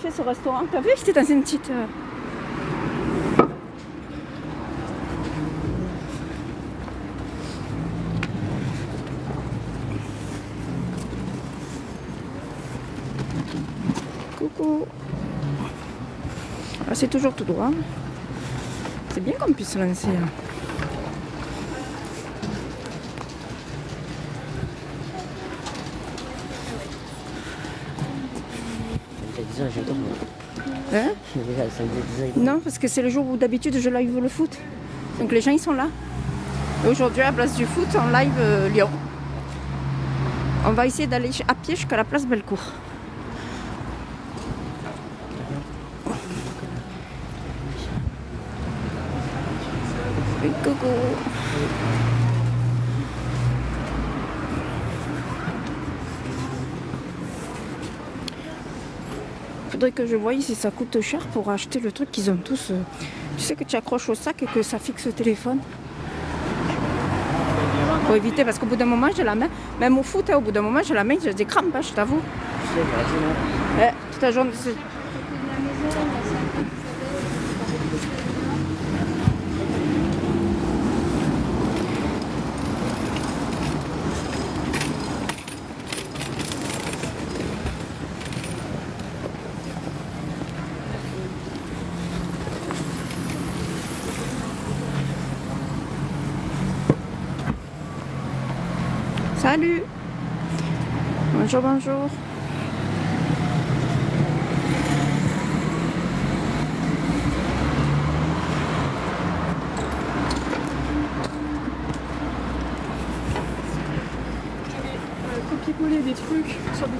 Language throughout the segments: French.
fait ce restaurant. T'as vu, j'étais dans une petite... Coucou. Ah, c'est toujours tout droit. C'est bien qu'on puisse se lancer. Hein. Hein? Non, parce que c'est le jour où d'habitude je live le foot. Donc les gens ils sont là. Et aujourd'hui à la place du foot, on live Lyon. On va essayer d'aller à pied jusqu'à la place Bellecour. Oui, coucou. Faudrait que je voie si ça coûte cher pour acheter le truc qu'ils ont tous. Tu sais que tu accroches au sac et que ça fixe le téléphone. Faut éviter parce qu'au bout d'un moment j'ai la main, même au foot, hein, au bout d'un moment j'ai la main, j'ai des crampes, hein, je t'avoue. Toute la journée. Salut. Bonjour, bonjour. Copier-coller des trucs sur des...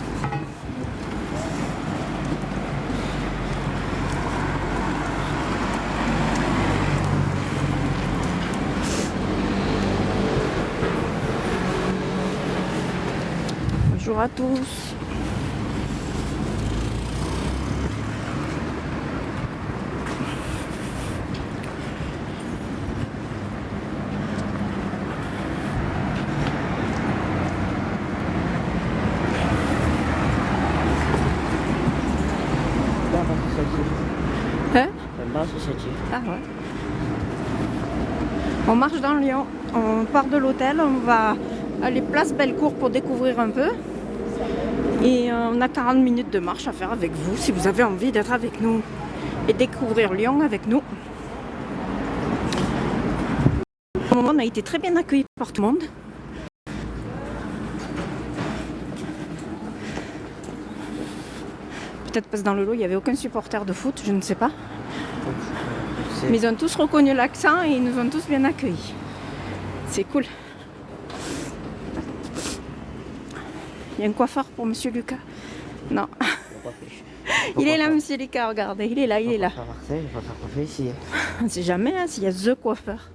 Bonjour à tous. Hein? Ah ouais. On marche dans Lyon, on part de l'hôtel, on va aller place Bellecour pour découvrir un peu. Et on a 40 minutes de marche à faire avec vous si vous avez envie d'être avec nous et découvrir Lyon avec nous. Au moment, on a été très bien accueillis par tout le monde. Peut-être parce que dans le lot, il n'y avait aucun supporter de foot, je ne sais pas. Mais ils ont tous reconnu l'accent et ils nous ont tous bien accueillis. C'est cool. Il y a un coiffeur pour Monsieur Lucas? Non. Il est là, Monsieur Lucas, regardez. Il est là, il est là. On ne sait jamais hein, s'il y a The coiffeur.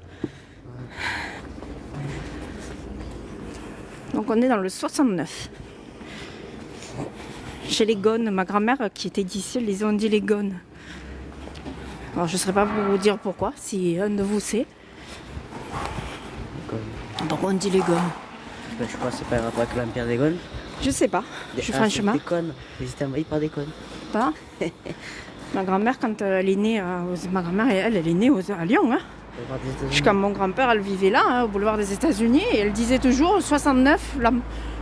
Donc on est dans le 69. Chez les Gones. Ma grand-mère qui était d'ici, les ont dit les Gones. Alors je ne saurais pas vous dire pourquoi, si un de vous sait. Pourquoi on dit les Gones? Je crois que c'est pas un rapport avec l'Empire des Gones. Je sais pas, franchement. Des connes, ils étaient envahis par des connes. Pas. Ma grand-mère, quand elle est née, ma grand-mère, elle est née à Lyon. Hein. Jusqu'à mon grand-père, elle vivait là, hein, au boulevard des États-Unis, et elle disait toujours 69,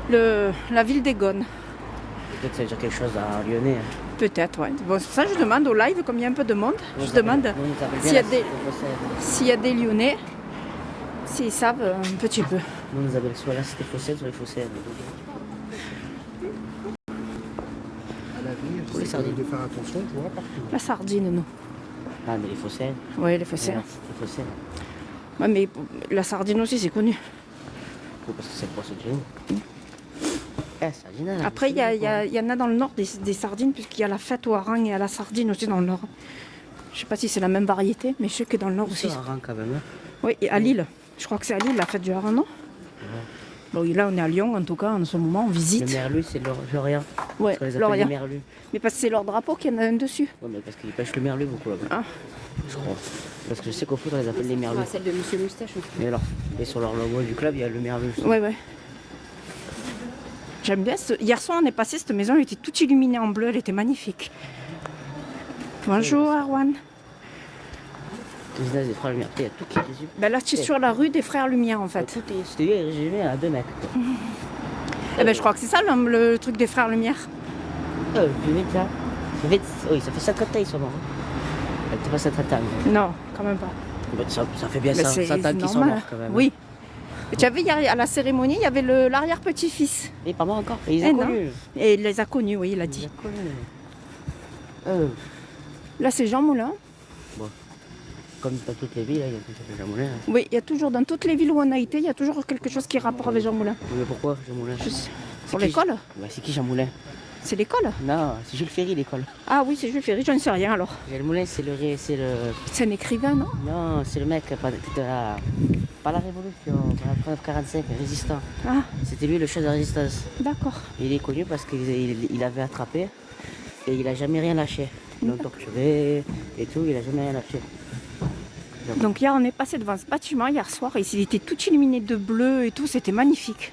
la ville des Gones. Peut-être ça veut dire quelque chose à Lyonnais. Hein. Peut-être, ouais. Bon, c'est pour ça que je demande au live, comme il y a un peu de monde, je demande s'il y a des Lyonnais, s'ils savent un petit peu. Nous, on nous appelle soit la cité phocéenne, soit les phocéennes. Pour les sardines, de faire attention, tu vois, partout. La sardine, non. Ah, mais les phocéennes. Oui, les phocéennes. Les phocéennes. Ouais, mais la sardine aussi, c'est connu. Oui, parce que c'est le poisson de chez nous. Après, il y en a dans le nord des sardines, puisqu'il y a la fête au hareng et à la sardine aussi dans le nord. Je sais pas si c'est la même variété, mais je sais que dans le nord aussi. C'est hareng quand même. Hein. Oui, et à Lille. Je crois que c'est à Lille la fête du hareng, non? Ouais. Bon, là, on est à Lyon, en tout cas, en ce moment, on visite. Le merlu, c'est l'Orient. Ouais, l'Orient. Mais parce que c'est leur drapeau qu'il y en a un dessus. Oui, mais parce qu'ils pêchent le merlu beaucoup là-bas. Ah. Je crois. Parce que je sais qu'au foot, on les appelle les merlus. Ah, celle de Monsieur Moustache. Mais alors, et sur leur logo du club, il y a le merlu. Ouais, ouais. J'aime bien. Hier soir, on est passé, cette maison, elle était toute illuminée en bleu, elle était magnifique. Bonjour Arwan. Résidence des frères Lumière. Il y a tout qui est résumé. Ben là, tu es sur la rue des Frères Lumière en fait. Tout est, c'était résumé à 2 mètres. Quoi. Eh ben, je crois que c'est ça le truc des Frères Lumière. Vite là. Oui, ça fait 50 ans ils sont morts. Elle était pas 50 ans. Mais... Non, quand même pas. Ça fait bien Mais 100 c'est ans qu'ils sont normal. morts quand même. Oui. Et tu as vu, à la cérémonie, il y avait l'arrière-petit-fils. Et pas moi encore. Et ils Eh ont non. connu. Et il les a connus, oui, il a Ils dit. ont connu. Là, c'est Jean Moulin. Comme dans toutes les villes, il y a tout ça Jean Moulin. Oui, il y a toujours, dans toutes les villes où on a été, il y a toujours quelque chose qui est rapport avec Jean Moulin. Mais pourquoi Jean Moulin? Pour l'école? Bah, c'est qui Jean Moulin? C'est l'école? Non, c'est Jules Ferry l'école. Ah oui, c'est Jules Ferry, je ne sais rien alors. Jean Moulin, c'est le. C'est un écrivain, non? Non, c'est le mec pas la Révolution, pas la 45, résistant. Ah, C'était lui le chef de la résistance. d'accord. Il est connu parce qu'il avait attrapé et il a jamais rien lâché. Ils l'ont torturé et tout, il a jamais rien lâché. Donc hier, on est passé devant ce bâtiment hier soir et il était tout illuminé de bleu et tout, c'était magnifique.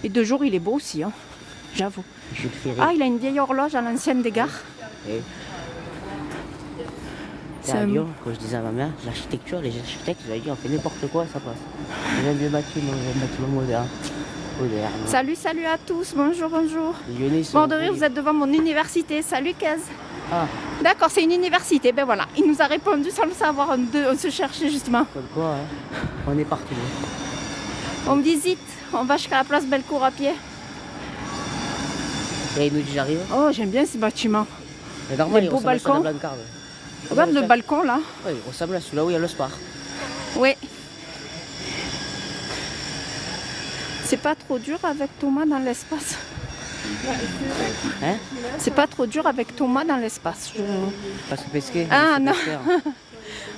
Et de jour, il est beau aussi, hein, j'avoue. Jules Ferry. Ah, il a une vieille horloge à l'ancienne des gares. Et C'est c'est à un- Lyon, quand je disais à ma mère, l'architecture, les architectes, ils avaient dit on fait n'importe quoi, ça passe. Il y a un vieux bâtiment moderne. Salut, salut à tous, bonjour, bonjour. Les Lyonnais, ils sont Bon, de rire, vous êtes devant mon université. Salut, Kez. Ah, D'accord, c'est une université. Ben voilà, il nous a répondu sans le savoir. On se cherchait justement. comme quoi, hein. On est partout. On me visite. On va jusqu'à la place Bellecour à pied. Et il nous dit j'arrive. Oh, j'aime bien ce bâtiment. Mais normal, Les il beaux ressemble à balcons. la Blancarde. Regarde le balcon là. Ouais, il ressemble à celui-là où il y a le spar. Oui. C'est pas trop dur avec Thomas dans l'espace. Hein? C'est pas trop dur avec Thomas dans l'espace. Parce que pesquer. Ah, il est non. pesqueur.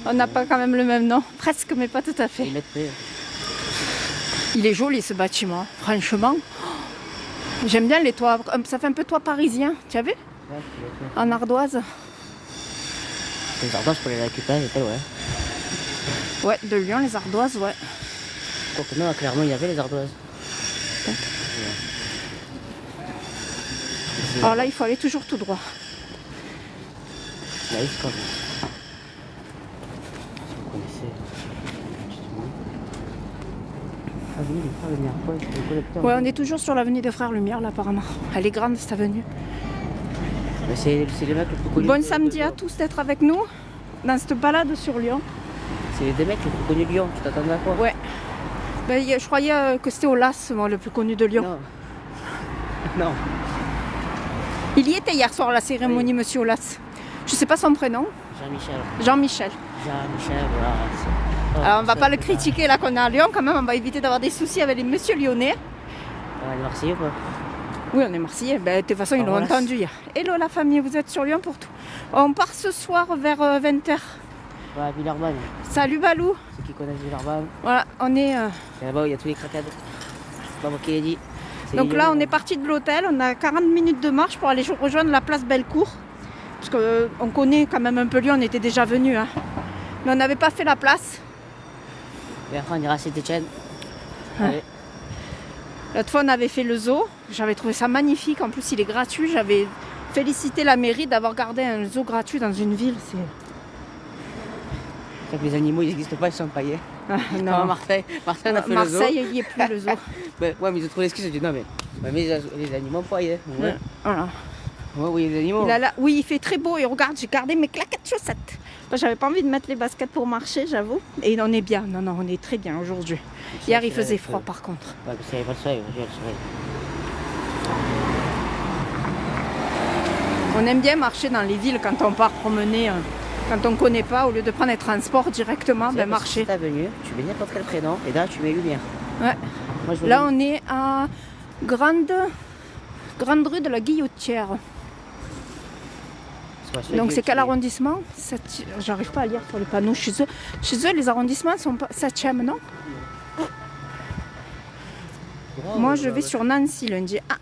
On n'a pas quand même le même nom. Presque, mais pas tout à fait. Ils mettent près. Il est joli ce bâtiment, franchement. J'aime bien les toits. Ça fait un peu toit parisien, tu as vu? Ouais, c'est En ardoise. les ardoises pour les récupérer, et tel, ouais. Ouais, de Lyon, les ardoises, ouais. Quoique non, clairement, il y avait les ardoises. Alors là, il faut aller toujours tout droit. Là, c'est comme ça. Si vous connaissez. Justement. Avenue des Frères Lumière, quoi, c'est le collecteur. Ouais, on est toujours sur l'avenue des Frères Lumière, là, apparemment. Elle est grande, cette avenue. Mais c'est les mecs les plus connus. Bon de- samedi de- à tous d'être avec nous dans cette balade sur Lyon. C'est des mecs les plus connus de Lyon, tu t'attendais à quoi? Ouais. Ben, je croyais que c'était Olas, moi, le plus connu de Lyon. Non. Non. Il y était hier soir à la cérémonie, monsieur Olas. Je sais pas son prénom. Jean-Michel. Jean-Michel. Jean-Michel, voilà. Alors on va pas le critiquer là qu'on est à Lyon quand même, on va éviter d'avoir des soucis avec les monsieur lyonnais. Ouais, les Marseillais, quoi. Oui, on est Marseillais, ben, de toute façon ils Ah, l'ont voilà. entendu hier. Hello la famille, vous êtes sur Lyon pour tout. On part ce soir vers 20h. Ouais, Villeurbanne. Salut Balou. Ceux qui connaissent Villeurbanne. Voilà, on est... C'est là-bas où il y a tous les craquades. C'est pas moi qui l'ai dit. C'est Donc les là on Lyonnais. est parti de l'hôtel, on a 40 minutes de marche pour aller rejoindre la place Bellecour. Parce qu'on connaît quand même un peu Lyon, on était déjà venus. Hein. Mais on n'avait pas fait la place. Et après, on ira à Saint-Etienne. Ouais. Allez. L'autre fois on avait fait le zoo, j'avais trouvé ça magnifique, en plus il est gratuit, j'avais félicité la mairie d'avoir gardé un zoo gratuit dans une ville. C'est que les animaux, ils n'existent pas, ils sont paillés. Ah, Comme à non. Marseille. Marseille, on a fait Marseille, le zoo. il n'y est plus le zoo. Ouais, mais ils ont trouvé l'excuse, ils ont dit non, mais les animaux paillés. Ouais. Voilà. Ouais, oui, les animaux. Oui, il fait très beau et regarde, j'ai gardé mes claquettes chaussettes. Moi, j'avais pas envie de mettre les baskets pour marcher, j'avoue. Et on est bien, non, on est très bien aujourd'hui. Hier, il faisait froid par contre. Ouais, parce qu'il n'y avait pas de soleil, aujourd'hui, il y a le soleil. On aime bien marcher dans les villes quand on part promener, quand on connaît pas, au lieu de prendre les transports directement, C'est ben parce que marcher. si t'as venu, tu mets n'importe quel prénom et là, tu mets lumière. Ouais. Moi, je Là, on est à grande rue de la Guillotière. Donc c'est quel arrondissement? J'arrive pas à lire sur les panneaux. Chez eux les arrondissements sont pas 7e, non? Moi je vais sur Nancy lundi. Ah,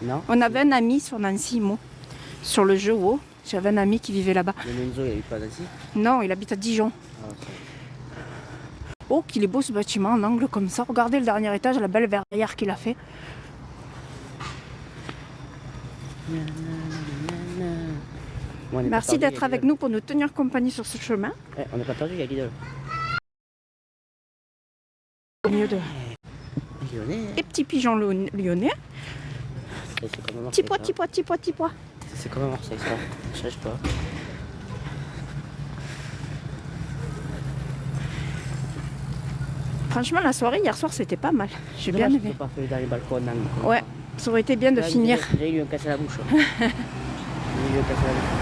Non. on avait un ami sur Nancy, moi, sur le jeu haut. J'avais un ami qui vivait là-bas. Le Menzo, il n'y a eu pas Nancy. Non, il habite à Dijon. Ah, ok. Oh, qu'il est beau ce bâtiment en angle comme ça. Regardez le dernier étage, la belle verrière qu'il a fait. Moi, on est pas Merci perdu, d'être il y a avec Lidl. nous pour nous tenir compagnie sur ce chemin. Ouais, on n'est pas perdu, il y a Lidl. Au milieu de Lyonnais. les petits pigeons lyonnais. C'est comme à Petit Marseille. pois, ça. petit pois, petit pois, petit pois. C'est comme à Marseille, ça. Je cherche pas. Franchement, la soirée hier soir, c'était pas mal. J'ai bien Dommage qu'ils aimé. n'ont pas fait dans les balcons. Dans le Ouais, ça aurait été bien de Là, finir. Déjà, ils lui ont cassé la bouche. Ils lui ont cassé la bouche.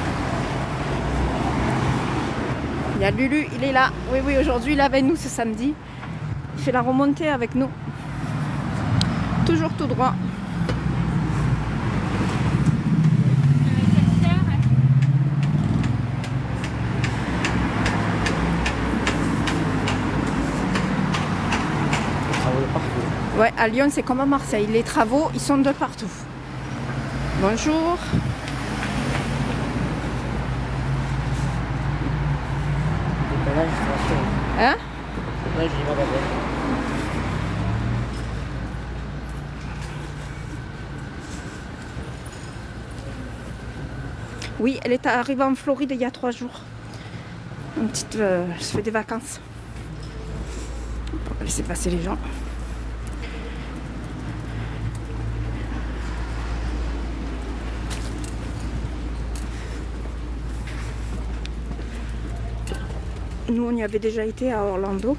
Il y a Lulu, il est là. Oui, oui, aujourd'hui, il est avec nous ce samedi. Il fait la remontée avec nous. Toujours tout droit. Ils travaillent partout. Ouais, à Lyon, c'est comme à Marseille. Les travaux, ils sont de partout. Bonjour. Dépannage, station. Hein? Dépannage, j'ai magasin. Oui, elle est arrivée en Floride il y a 3 jours. Une petite, elle se fait des vacances. On va laisser passer les gens. Nous, on y avait déjà été à Orlando.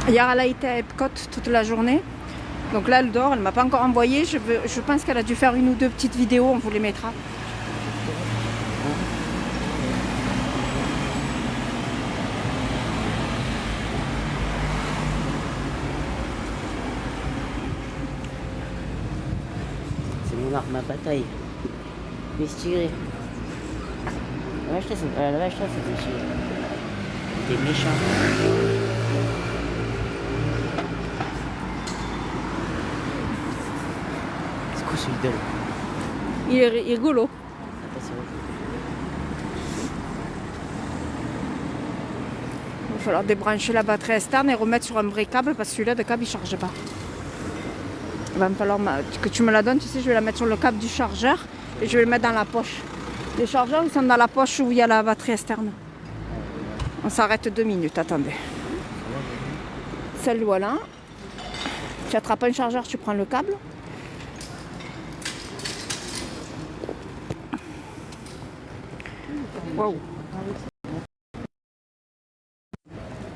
Hier, elle a été à Epcot toute la journée. Donc là, elle dort. Elle ne m'a pas encore envoyé. Je pense qu'elle a dû faire une ou deux petites vidéos. On vous les mettra. C'est mon arme à bataille. Laisse tirer. Elle va acheter cette monsieur. T'es méchant. C'est quoi ce idole? Il est rigolo. Attends, c'est rouge. Il va falloir débrancher la batterie externe et remettre sur un vrai câble parce que celui-là, de câble, il ne charge pas. Il va me falloir que tu me la donnes. Tu sais, je vais la mettre sur le câble du chargeur et je vais le mettre dans la poche. Les chargeurs, ils sont dans la poche où il y a la batterie externe. On s'arrête 2 minutes, attendez. Celle voilà. Tu attrapes un chargeur, tu prends le câble. Waouh.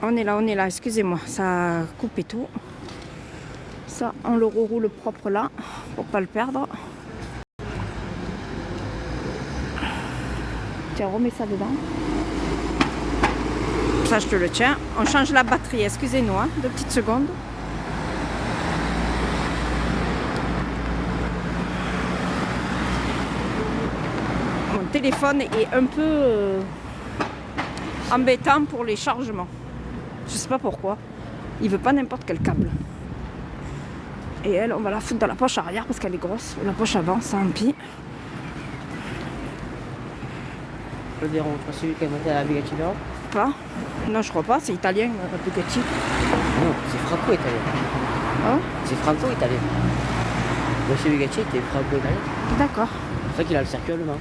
On est là, excusez-moi, ça a coupé tout. Ça, on le reroule propre là, pour pas le perdre. Tiens, remets ça dedans. Ça, je te le tiens. On change la batterie, excusez-nous, hein, 2 petites secondes. Mon téléphone est un peu embêtant pour les chargements. Je sais pas pourquoi. Il veut pas n'importe quel câble. Et elle, on va la foutre dans la poche arrière parce qu'elle est grosse. La poche avant, ça empile. Le verron, tu vois celui qui a monté à la Bugatti là? Pas? Non, je crois pas. C'est italien, la Bugatti. Non, c'est franco-italien. Hein? C'est franco-italien. Monsieur Bugatti était franco-italien. D'accord. C'est ça qu'il a le circuit allemand.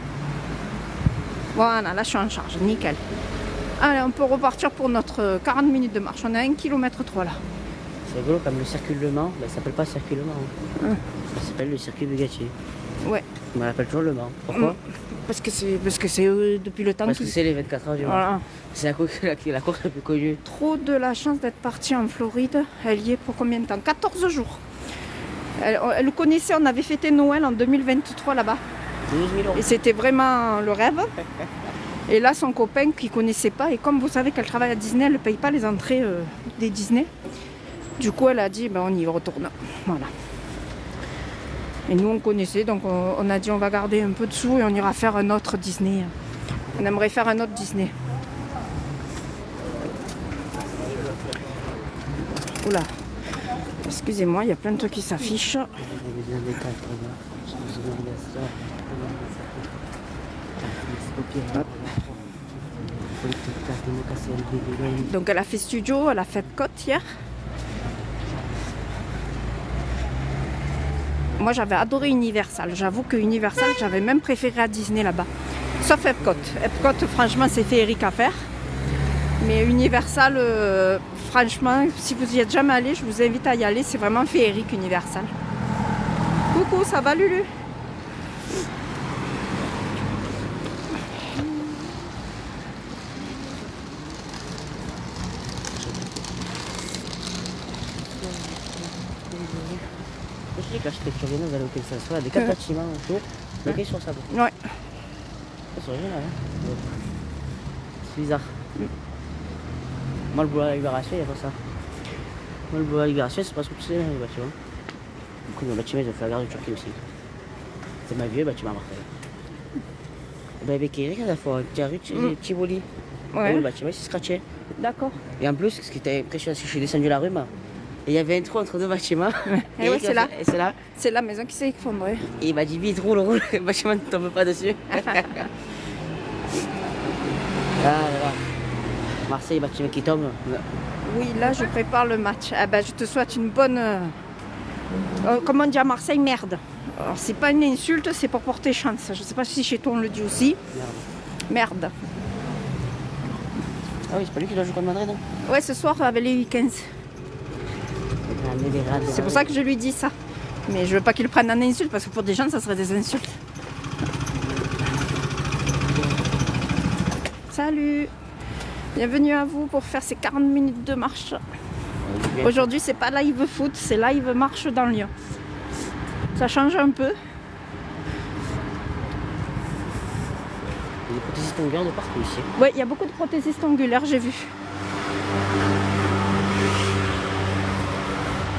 Voilà, là je suis en charge, nickel. Allez, on peut repartir pour notre 40 minutes de marche. On est à 1,3 km là. C'est rigolo comme le circuit Le Mans, bah, ça s'appelle pas circuit Le Mans. Hum. Ça s'appelle le circuit Bugatti. Ouais, On l'appelle toujours Le Mans. Pourquoi? parce que c'est depuis le temps Parce que qu'il- c'est les 24 heures du Mans. Voilà. C'est la course la plus connue. Trop de la chance d'être partie en Floride. Elle y est pour combien de temps? 14 jours. Elle connaissait, on avait fêté Noël en 2023 là-bas. 12 000 euros. Et c'était vraiment le rêve. Et là, son copain qui ne connaissait pas, et comme vous savez qu'elle travaille à Disney, elle ne paye pas les entrées des Disney. Du coup, elle a dit, ben, on y retourne. Voilà. Et nous, on connaissait, donc on a dit, on va garder un peu de sous et on ira faire un autre Disney. On aimerait faire un autre Disney. Oula. Excusez-moi, il y a plein de trucs qui s'affichent. Hop. Donc elle a fait studio, elle a fait Epcot hier. Moi j'avais adoré Universal. J'avoue que Universal, j'avais même préféré à Disney là-bas. Sauf Epcot. Epcot, franchement, c'est féerique à faire. Mais Universal, franchement, si vous y êtes jamais allé, je vous invite à y aller. C'est vraiment féerique, Universal. Coucou, ça va Lulu? Je sais que l'architecture viennoise, elle est auquel ça soit, il y a des 4 bâtiments autour, bloqués sur ça. Ouais. C'est original, hein. C'est bizarre. Moi, le boulevard Libération, il n'y a pas ça. Moi, le boulevard Libération, c'est pas ce que tu sais, les bâtiments. Du coup, nos bâtiments, ils ont fait la gare de Turquie aussi. C'est ma vieux bâtiment à Marseille. Ben, avec Eric, il a fait un petit rue, Tivoli. Ouais. Le bâtiment, il s'est scratché. D'accord. Et en plus, ce qui était impressionnant, c'est que je suis descendu la rue, et il y avait un trou entre deux bâtiments. Et ouais, c'est là. Et c'est là. C'est la maison qui s'est effondrée. Et il m'a dit vite, roule, le bâtiment ne tombe pas dessus. Ah là là. Marseille, bâtiment qui tombe. Oui, là, je prépare le match. Ah ben, je te souhaite une bonne... comment on dit à Marseille, merde. Alors, c'est pas une insulte, c'est pour porter chance. Je sais pas si chez toi on le dit aussi. Merde. Ah oui, c'est pas lui qui doit jouer contre Madrid, non? Ouais, ce soir avec les U15. C'est pour ça que je lui dis ça. Mais je veux pas qu'il le prenne en insulte, parce que pour des gens, ça serait des insultes. Salut! Bienvenue à vous pour faire ces 40 minutes de marche. Aujourd'hui, c'est pas live foot, c'est live marche dans Lyon. Ça change un peu. Il y a des prothésistes ongulaires de partout ici. Ouais, il y a beaucoup de prothésistes ongulaires, j'ai vu.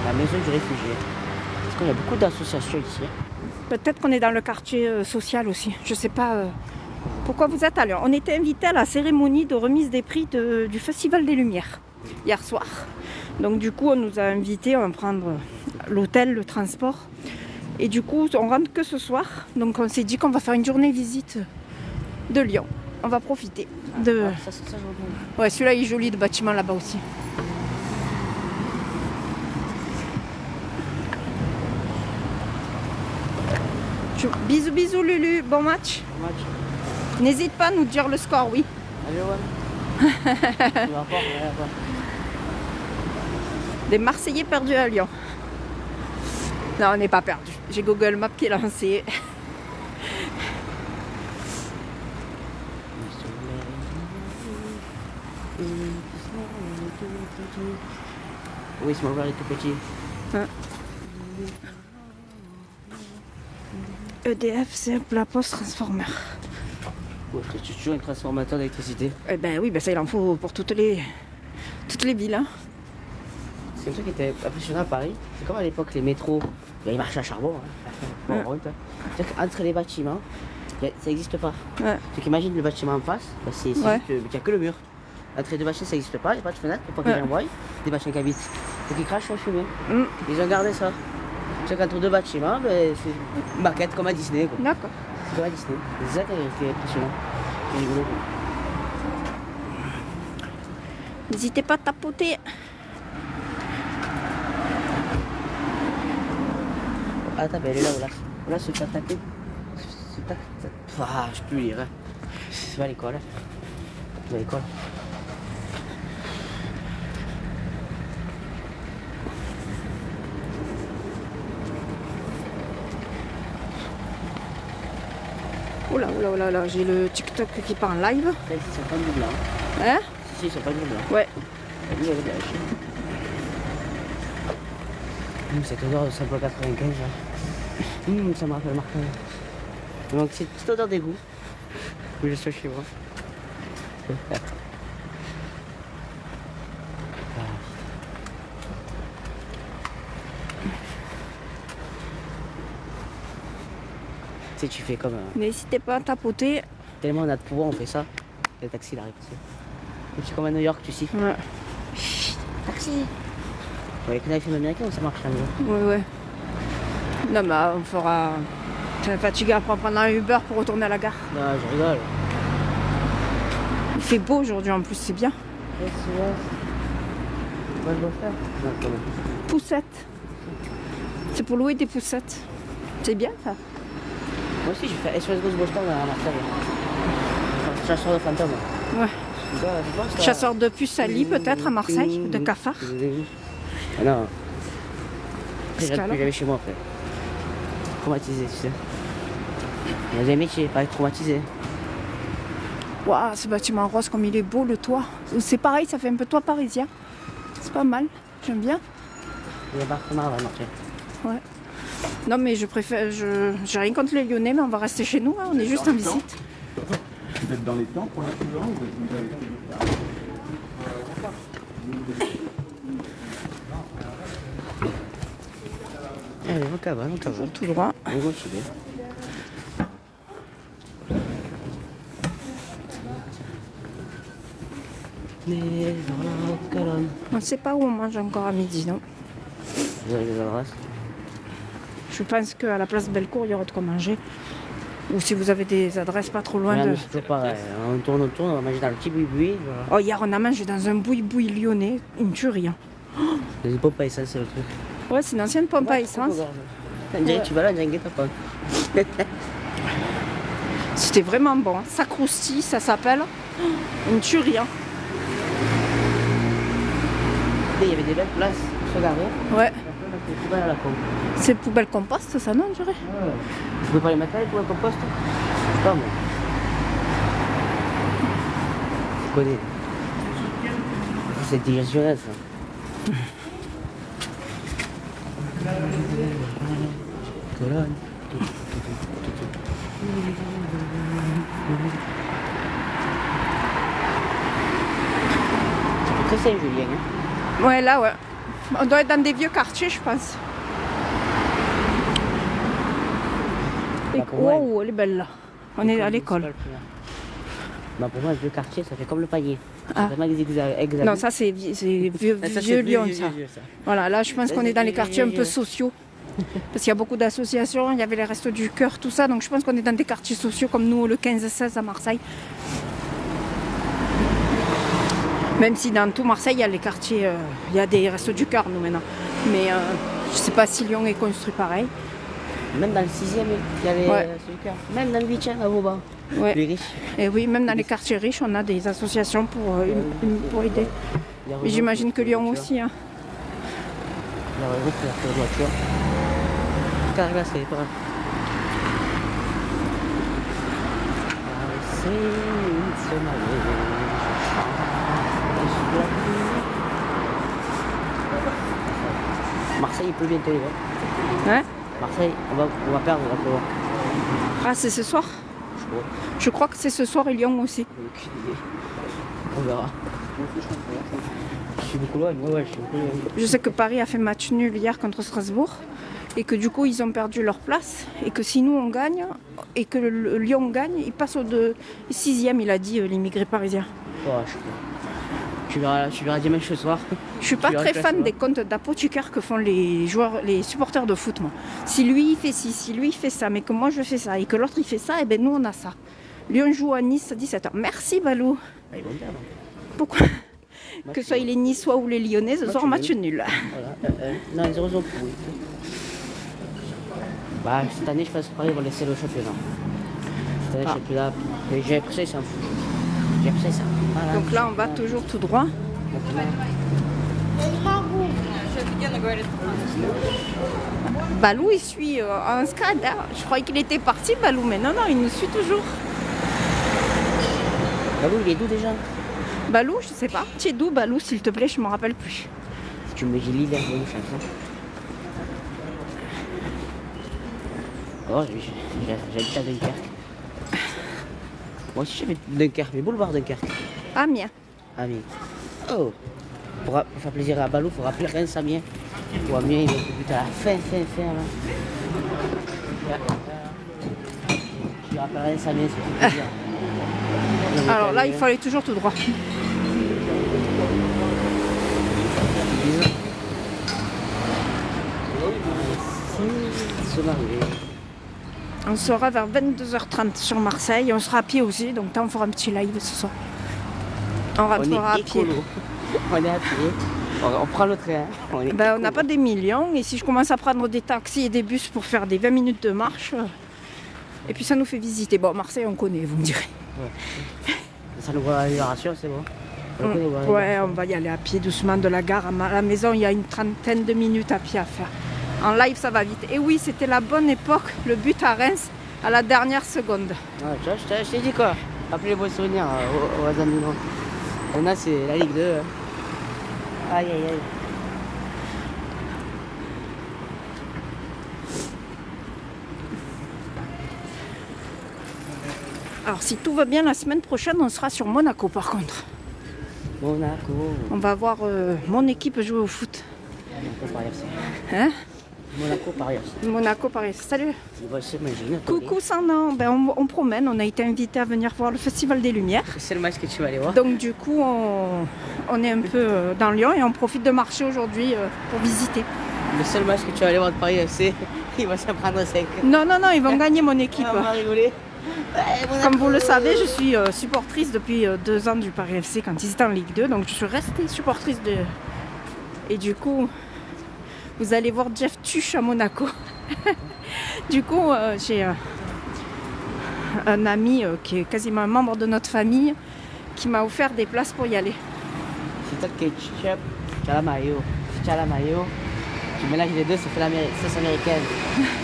La maison du réfugié. Parce qu'il y a beaucoup d'associations ici. Peut-être qu'on est dans le quartier social aussi. Je sais pas pourquoi vous êtes à Lyon. On était invités à la cérémonie de remise des prix du Festival des Lumières hier soir. Donc du coup, on nous a invités, on va prendre l'hôtel, le transport. Et du coup, on rentre que ce soir. Donc on s'est dit qu'on va faire une journée visite de Lyon. On va profiter de... Ah, ça, je vois. Ouais, celui-là il est joli, de bâtiment là-bas aussi. Bisous, bisous Lulu, bon match. Bon match. N'hésite pas à nous dire le score, oui. Allez, ouais. Tu vas voir, Des Marseillais perdus à Lyon. Non, on n'est pas perdus. J'ai Google Maps qui est lancé. Oui, c'est mon verre est tout petit. Hein. EDF, c'est la poste transformer. Ouais, c'est toujours un transformateur d'électricité. Eh ben oui, ben ça il en faut pour toutes les villes. Hein. C'est un truc qui était impressionnant à Paris. C'est comme à l'époque les métros, ils marchaient à charbon. Hein. Ouais. C'est-à-dire qu'entre les bâtiments, ça n'existe pas. Ouais. Donc imagine le bâtiment en face, bah, c'est Ouais. juste, il n'y a que le mur. Entre les deux bâtiments, ça n'existe pas, il n'y a pas de fenêtre pour pas que les gens voient des bâtiments qui habitent. Donc ils crachent sur le fumée. Mm. Ils ont gardé ça. C'est qu'entre deux bâtiments, ben, c'est une maquette comme à Disney. Quoi. D'accord. C'est comme à Disney. C'est ça qui est impressionnant. C'est rigolo. N'hésitez pas à tapoter. Ah, t'as elle est là, là, c'est pas tapé. Ah, je peux lire. Hein. C'est pas à l'école. C'est à l'école. Oula, oula, oula, là, j'ai le TikTok qui part en live. Là, ici, ils sont pas du blanc. Hein? Si, ils sont pas du blanc. Ouais. Lui, il avait de la Chine. Cette odeur de sample 95, là. Ça me rappelle Marseille. Donc, c'est une petite odeur d'égout. Oui, je suis chez moi. Tu sais, tu fais comme... N'hésitez pas à tapoter. tellement on a de pouvoir, on fait ça. Et le taxi, il arrive. C'est comme à New York, tu sais. Ouais. Taxi. Avec un iPhone américain, ça marche là. Ouais, ouais. Non, mais on fera... T'es fatigué après prendre un Uber pour retourner à la gare. Non, je rigole. fait beau aujourd'hui en plus, c'est bien. Moi, je dois faire. Non, quand même. Poussettes. C'est pour louer des poussettes. C'est bien ça. Moi aussi, j'ai fait SOS Ghostbusters à Marseille. Enfin, chasseur de fantômes. Ouais. Je pense que- Chasseur de puces à lit peut-être à Marseille, de cafards. Ah non. Parce C'est qu'alors- que j'avais chez moi après. Traumatisé, tu sais. Il y a des métiers, pas être traumatisé. Waouh, ce bâtiment rose comme il est beau, le toit. C'est pareil, ça fait un peu toit parisien. C'est pas mal, j'aime bien. Il y a Barthémar là, marché. Ouais. Non mais je préfère, j'ai rien contre les Lyonnais, mais on va rester chez nous, hein, on est juste en visite. Vous êtes dans les temps pour l'instant ou vous avez... Allez, on cavale, on cavale. Tout droit. On continue. Mais dans la colonne. On ne sait pas où on mange encore à midi, non? Vous avez des adresses? Je pense qu'à la place Bellecour, il y aura de quoi manger. Ou si vous avez des adresses pas trop loin de... C'est toujours pareil. On tourne, on va manger dans le petit boui-boui. Voilà. Oh, hier on a mangé dans un boui-boui lyonnais, une tuerie. Hein. Les Popeyes, ça c'est le truc. Ouais, c'est une ancienne pompe à essence. On dirait que tu vas là, on dirait un guet-apens. C'était vraiment bon. Hein. Ça croustille, ça s'appelle une tuerie. Hein. Il y avait des belles places sur la rue. Ouais. Tu vas à la con. C'est poubelle compost, ça non, on dirait? Tu peux pas les mettre là pour le compost? Je sais pas moi. Tu connais. C'est digestionnel ça. Colonne. Ça fait très Saint-Julien. Hein. Ouais, là, ouais. On doit être dans des vieux quartiers, je pense. Et... Bah, pour moi, wow, elle est belle là. On est à l'école. Bah pour moi, le vieux quartier, ça fait comme le panier. Ah. C'est vraiment exagéré. Non, ça c'est vieux, Ah, ça, vieux c'est Lyon, vieux, ça. vieux, ça. Voilà, là je pense qu'on est dans les quartiers un peu sociaux. Parce qu'il y a beaucoup d'associations, il y avait les Restos du Cœur, tout ça. Donc je pense qu'on est dans des quartiers sociaux comme nous, le 15-16 à Marseille. Même si dans tout Marseille, il y a les quartiers, il y a des Restos du Cœur, nous maintenant. Mais je sais pas si Lyon est construit pareil. Même dans le 6e, il y avait Ouais. celui là. Même dans le 8e, à Vauban. Ouais. Les riches. Et oui, même dans les quartiers riches, on a des associations pour aider. Mais j'imagine que Lyon aussi. Hein. Il y a un groupe pour la voiture. Car là, c'est pas grave. Marseille, il pleut bientôt, les gars. Hein? Marseille, on va perdre, on va pleuvoir. Ah, c'est ce soir? Je crois. Je crois que c'est ce soir et Lyon aussi. Aucune idée. On verra. Je suis beaucoup loin, ouais, je suis beaucoup loin. Je sais que Paris a fait match nul hier contre Strasbourg et que du coup ils ont perdu leur place et que si nous on gagne et que le Lyon gagne, ils passent au 6e, il a dit l'immigré parisien. Ouais, je crois. Tu verras dimanche ce soir. Je suis pas Tu verras très le fan classement. des comptes d'apothicaire que font les joueurs, les supporters de foot. Moi. Si lui il fait ci, si lui il fait ça, mais que moi je fais ça et que l'autre il fait ça, et ben nous on a ça. Lyon joue à Nice à 17h. Merci Balou. Ah, ils vont perdre. Pourquoi? Que ce soit les Niçois ou les Lyonnais, ce soir match nul. Voilà. Non, les 0 ont pourri. Bah, cette année, je pense que Paris va laisser le championnat. Cette année, le championnat, j'ai appris ça, ils s'en foutent. J'ai appris ça, ils s'en foutent. Voilà. Donc là on va toujours tout droit. Balou il suit un scad. Hein. Je croyais qu'il était parti Balou, mais non, il nous suit toujours. Bah oui, il est d'où déjà? Balou, je sais pas. Tu es d'où Balou s'il te plaît, je me rappelle plus. Si tu me dis l'île, je une chanson. Oh, j'habite à Dunkerque. Moi aussi j'habite Dunkerque, mais boulevard Dunkerque. Amiens. Amiens. Oh, pour faire plaisir à Balou, il faut rappeler Reims Amiens. Ou Amiens, il est but à la fin là. Je rappelle Reims Amiens, c'est plaisir. Alors là, il faut aller toujours tout droit. On sera vers 22h30 sur Marseille. On sera à pied aussi, donc on fera un petit live ce soir. On rentrera on est à pied. écolo. On est à pied. On prend le train. On est Ben, on n'a écolo. pas des millions et si je commence à prendre des taxis et des bus pour faire des 20 minutes de marche, et puis ça nous fait visiter. Bon, Marseille, on connaît, vous me direz. Ça nous voit à la Libération, c'est bon. On connaît, voilà. Ouais, on va y aller à pied doucement de la gare à la maison. Il y a une trentaine de minutes à pied à faire. En live, ça va vite. Et oui, c'était la bonne époque, le but à Reims à la dernière seconde. Ouais, tu vois, je t'ai dit quoi. Rappelez les bons souvenirs aux amis. On a, c'est la Ligue 2. Aïe, aïe, aïe. Alors, si tout va bien, la semaine prochaine, on sera sur Monaco par contre. Monaco. On va voir mon équipe jouer au foot. Monaco Paris FC. Hein? Monaco Paris FC. Monaco, Paris. Salut. Il va s'imaginer. Coucou, Sandra. Ben, on promène. On a été invité à venir voir le Festival des Lumières. C'est le match que tu vas aller voir. Donc, du coup, on est un peu dans Lyon et on profite de marcher aujourd'hui pour visiter. Le seul match que tu vas aller voir de Paris FC, il va s'en prendre 5. Non, non, non, ils vont gagner mon équipe. On va rigoler. Ouais, Monaco. Comme vous le savez, je suis supportrice depuis 2 ans du Paris FC quand ils étaient en Ligue 2. Donc, je suis restée supportrice de... Et du coup, vous allez voir Jeff Tuche à Monaco. Du coup, j'ai un ami qui est quasiment un membre de notre famille qui m'a offert des places pour y aller. Si tu as le ketchup, tu as la mayo. Si tu as la mayo, tu mélanges les deux, ça fait la sauce américaine.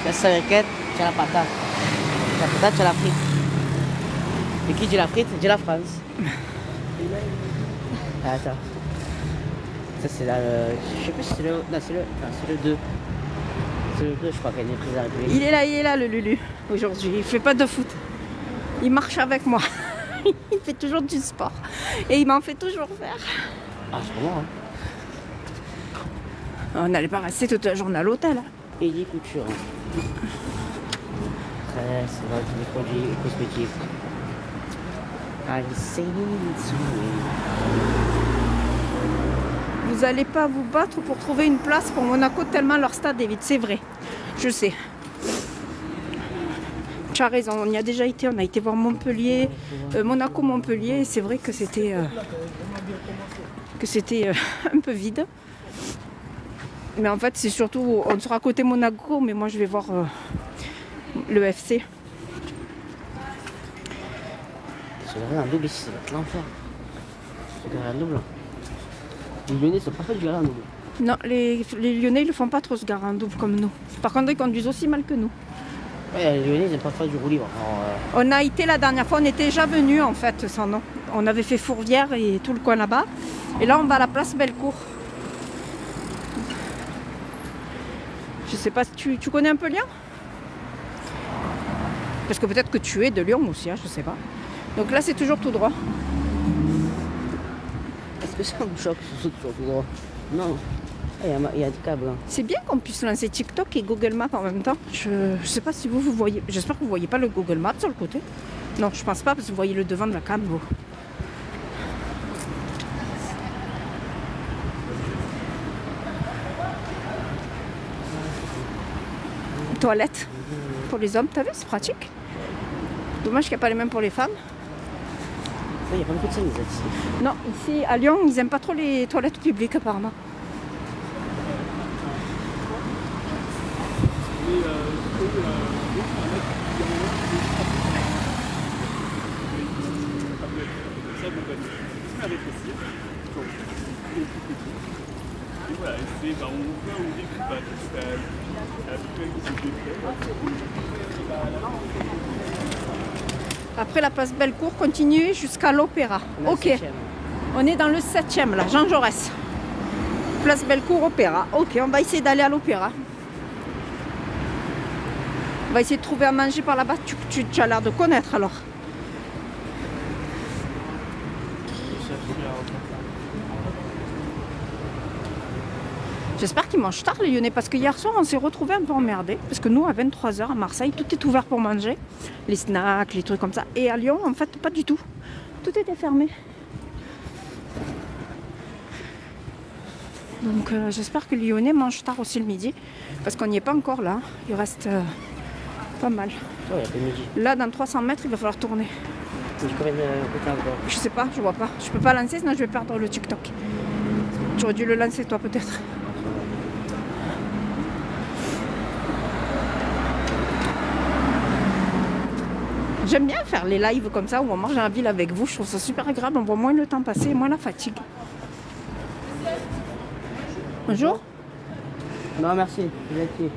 La sauce américaine, tu as la patate. La patate, tu as la frite. Et qui dit la frite, dit la France. Ah, attends. Ça, c'est la. Je sais plus si c'est le. Non, c'est le 2. C'est le 2, je crois, qu'elle est prise à la République. Il est là, le Lulu, aujourd'hui. Il fait pas de foot. Il marche avec moi. Il fait toujours du sport. Et il m'en fait toujours faire. Ah, c'est pour moi, hein. On n'allait pas rester toute la journée à l'hôtel. Hein. Et des coutures. Après, c'est vrai, des produits cosmétiques. I say it's Vous n'allez pas vous battre pour trouver une place pour Monaco tellement leur stade est vide. C'est vrai, je sais. Tu as raison, on y a déjà été. On a été voir Montpellier, Monaco-Montpellier. Et c'est vrai que c'était un peu vide. Mais en fait, c'est surtout, on sera à côté Monaco, mais moi je vais voir le FC. Se garer en double ici, ça va être l'enfer. Se garer en double. Les Lyonnais ne sont pas fait du garer en double. Non, les Lyonnais, ils ne font pas trop se garer en double comme nous. Par contre, ils conduisent aussi mal que nous. Ouais, les Lyonnais, ils n'aiment pas faire du roue libre. Alors, On a été la dernière fois, on était déjà venus en fait, sans nom. On avait fait Fourvière et tout le coin là-bas. Et là, on va à la place Bellecour. Je sais pas si tu connais un peu Lyon? Parce que peut-être que tu es de Lyon aussi, hein, je sais pas. Donc là, c'est toujours tout droit. est-ce que ça me choque ce saut sur tout droit? Non. Il y a du câble. Hein. C'est bien qu'on puisse lancer TikTok et Google Maps en même temps. Je sais pas si vous voyez. J'espère que vous voyez pas le Google Maps sur le côté. Non, je pense pas parce que vous voyez le devant de la cam. Vous. Toilette pour les hommes, t'as vu, c'est pratique. Dommage qu'il n'y a pas les mêmes pour les femmes. Il n'y a pas beaucoup de scènes ici. Non, ici à Lyon, ils n'aiment pas trop les toilettes publiques apparemment. Et voilà, on fait un découpage. C'est à peu près ce que j'ai fait. Après la place Bellecour, continuez jusqu'à l'Opéra. Ok, on est dans le 7e là, Jean Jaurès. Place Bellecour, Opéra. Ok, on va essayer d'aller à l'Opéra. On va essayer de trouver à manger par là-bas. Tu as l'air de connaître alors. J'espère qu'ils mangent tard les Lyonnais parce que hier soir on s'est retrouvés un peu emmerdés parce que nous à 23h à Marseille tout est ouvert pour manger, les snacks, les trucs comme ça, et à Lyon en fait pas du tout, tout était fermé. Donc j'espère que les Lyonnais mangent tard aussi le midi parce qu'on n'y est pas encore là, il reste pas mal. Ouais, il y a que midi. Là dans 300 mètres il va falloir tourner. Combien de côté encore? Je sais pas, je vois pas. Je peux pas lancer, sinon je vais perdre le TikTok. Tu aurais dû le lancer toi peut-être. J'aime bien faire les lives comme ça où on mange dans la ville avec vous. Je trouve ça super agréable. On voit moins le temps passer, moins la fatigue. Bonjour. Non, merci. Gentil.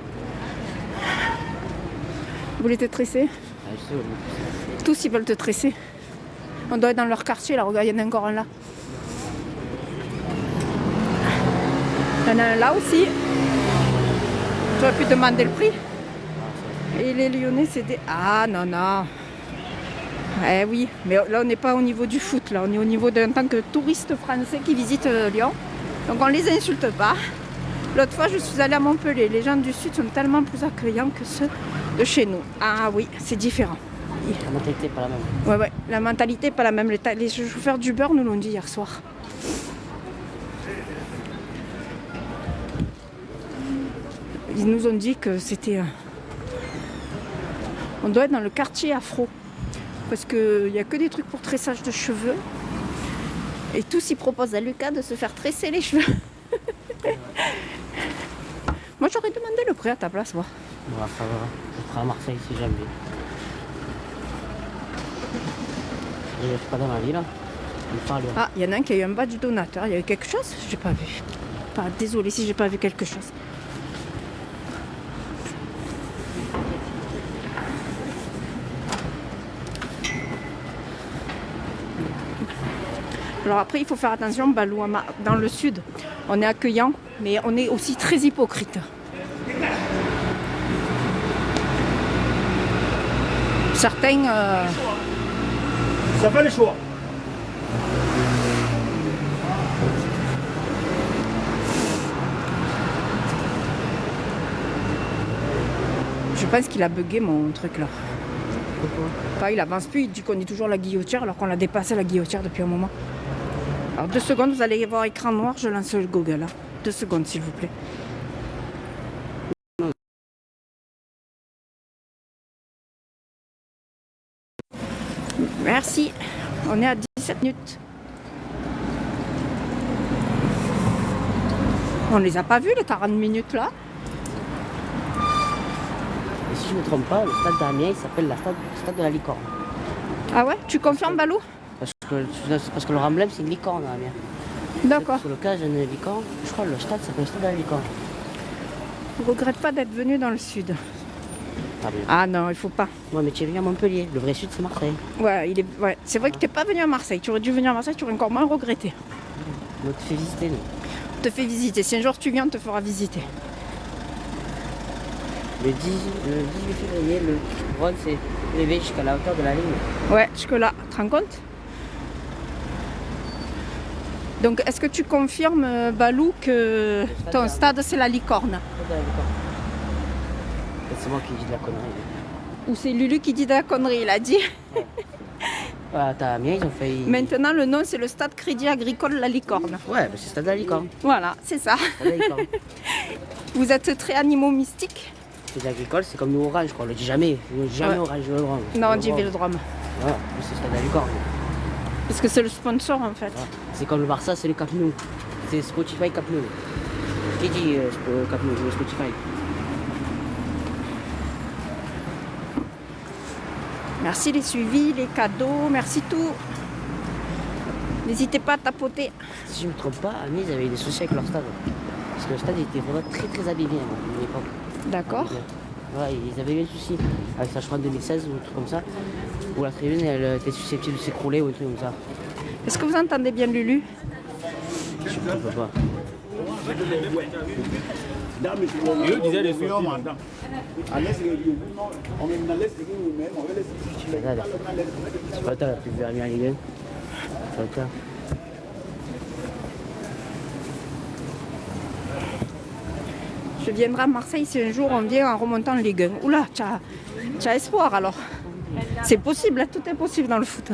Vous voulez te tresser? Ah, je sais, oui. Tous ils veulent te tresser. On doit être dans leur quartier là. Regarde, il y en a encore un là. Il y en a un là aussi. Tu aurais pu demander le prix. Et les Lyonnais, c'est des... Ah non, non. Eh oui, mais là on n'est pas au niveau du foot, là on est au niveau d'un tant que touriste français qui visite Lyon. Donc on les insulte pas. L'autre fois je suis allée à Montpellier, les gens du sud sont tellement plus accueillants que ceux de chez nous. Ah oui, c'est différent. La mentalité n'est pas la même. Ouais, la mentalité n'est pas la même. Les chauffeurs d'Uber nous l'ont dit hier soir. Ils nous ont dit que c'était... On doit être dans le quartier afro. Parce qu'il n'y a que des trucs pour tressage de cheveux. Et tous ils proposent à Lucas de se faire tresser les cheveux. Moi j'aurais demandé le prix à ta place, moi. Ouais, ça va. Je ferai à Marseille si jamais. Je ne suis pas dans la ville. Ah, il y en a un qui a eu un badge donateur. Il y a eu quelque chose? J'ai pas vu. Pas, désolé si j'ai pas vu quelque chose. Alors après, il faut faire attention, Balou, dans le sud, on est accueillant, mais on est aussi très hypocrite. Certains... Ça fait les choix. Je pense qu'il a bugué mon truc là. Pourquoi? Pas, il avance plus, il dit qu'on est toujours la guillotière alors qu'on a dépassé la guillotière depuis un moment. Alors 2 secondes, vous allez voir écran noir, je lance le Google là. 2 secondes s'il vous plaît. Merci, on est à 17 minutes. On les a pas vus les 40 minutes là. Et si je ne me trompe pas, le stade d'Amiens il s'appelle le stade de la licorne. Ah ouais, tu confirmes Balou? Parce que leur emblème c'est une licorne à Amiens. D'accord. Sur le cas j'ai une licorne, je crois que le stade s'appelle le stade de la licorne. Je regrette pas d'être venu dans le sud. Ah, bien. Ah non, il faut pas. Ouais, mais tu es venu à Montpellier, le vrai sud c'est Marseille. Ouais, c'est vrai que t'es pas venu à Marseille. Tu aurais dû venir à Marseille, tu aurais encore moins regretté. On te fait visiter nous. On te fait visiter. Si un jour tu viens, on te fera visiter. Le 18 février, le drone s'est élevé jusqu'à la hauteur de la ligne. Ouais, jusque-là. Tu te rends compte? Donc, est-ce que tu confirmes, Balou, que ton stade, c'est la licorne? Le stade de la licorne. C'est moi qui dis de la connerie. Ou c'est Lulu qui dit de la connerie, il a dit. Ouais, t'as Amiens, ils ont fait. Maintenant, le nom, c'est le stade Crédit Agricole La Licorne. Ouais, mais c'est le stade de la licorne. Voilà, c'est ça. Stade de la licorne. Vous êtes très animaux mystiques? Crédit Agricole, c'est comme nous Orange, quoi. On le dit jamais. On le dit jamais Ouais. Orange, Vélodrome. Non, on dit Vélodrome. Ouais, mais c'est le stade de la licorne. Parce que c'est le sponsor, en fait. Ouais. C'est comme le Barça, c'est le Camp Nou. C'est Spotify Camp Nou. Qui dit Camp Nou, le Spotify? Merci les suivis, les cadeaux, merci tout. N'hésitez pas à tapoter. Si je ne me trompe pas, Amiens, ils avaient des soucis avec leur stade. Parce que le stade était vraiment très très abîmé à l'époque. D'accord. Ouais, ils avaient eu un souci avec ça, je crois, en 2016 ou un truc comme ça. Où la tribune, elle était susceptible de s'écrouler ou un truc comme ça. Est-ce que vous entendez bien Lulu? Je ne me trompe pas. Eux disaient les sorties. C'est pas toi la plus vue en Ligue 1. C'est pas toi. Je viendrai à Marseille si un jour on vient en remontant en Ligue 1. Oula, tu as espoir alors. C'est possible, hein, tout est possible dans le foot.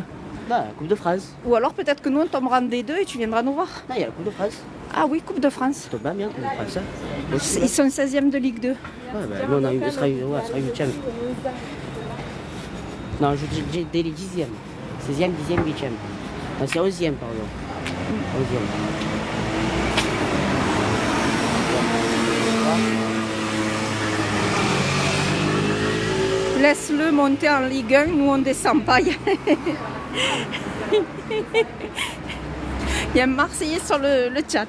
Bah, la Coupe de France. Ou alors peut-être que nous on tombera en D2 et tu viendras nous voir. Non, il y a la Coupe de France. Ah oui, Coupe de France. Ça tombe bien, Coupe de France. Hein. Ils sont 16e de Ligue 2. Ouais, bah, nous on a eu, ça sera 8e. Non, je dis dès les 10e. 16e, 10e, 8e. Non, c'est 11e, pardon. 11e. Laisse-le monter en Ligue 1, nous on descend pas. Il y a un Marseillais sur le chat.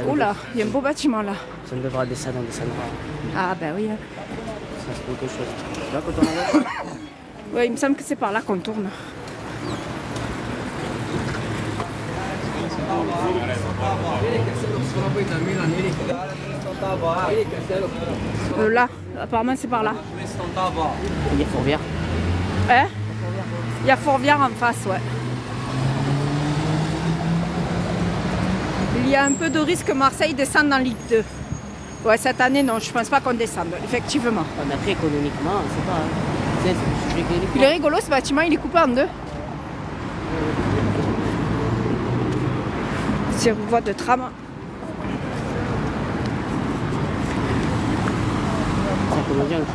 Oula, il y a un beau bâtiment là. Si on devra descendre, on descendra. Ah ben oui. Ça, c'est quelque chose. Tu vois, quand on arrive, Ouais, il me semble que c'est par là qu'on tourne. Là, apparemment c'est par là. il y a Fourvière. Hein? Il y a Fourvière en face, ouais. Il y a un peu de risque que Marseille descende en Ligue 2. Ouais, cette année, non, je pense pas qu'on descende, effectivement. Mais après, économiquement, c'est pas. Il est rigolo ce bâtiment, il est coupé en deux. C'est une voie de tram.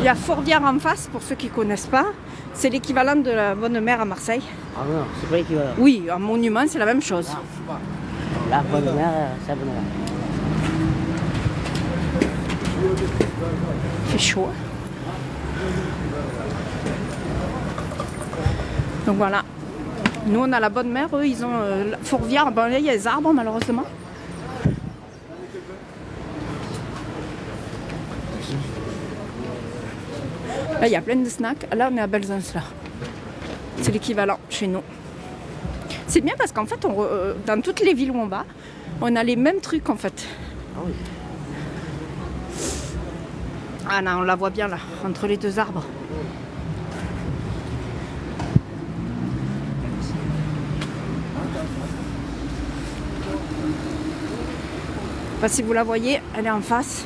Il y a Fourvière en face, pour ceux qui ne connaissent pas. C'est l'équivalent de la Bonne Mère à Marseille. Ah non, c'est pas l'équivalent. Oui, un monument, c'est la même chose. La Bonne Mère, c'est la Bonne Mère. Il fait chaud. Donc voilà. Nous, on a la Bonne Mère. Eux, ils ont Fourvière. Bon, là, il y a des arbres, malheureusement. Là, il y a plein de snacks. Là, on est à Belzunce, là. C'est l'équivalent chez nous. C'est bien parce qu'en fait, dans toutes les villes où on va, on a les mêmes trucs, en fait. Ah oui. Ah non, on la voit bien, là, entre les deux arbres. Enfin, si vous la voyez, elle est en face.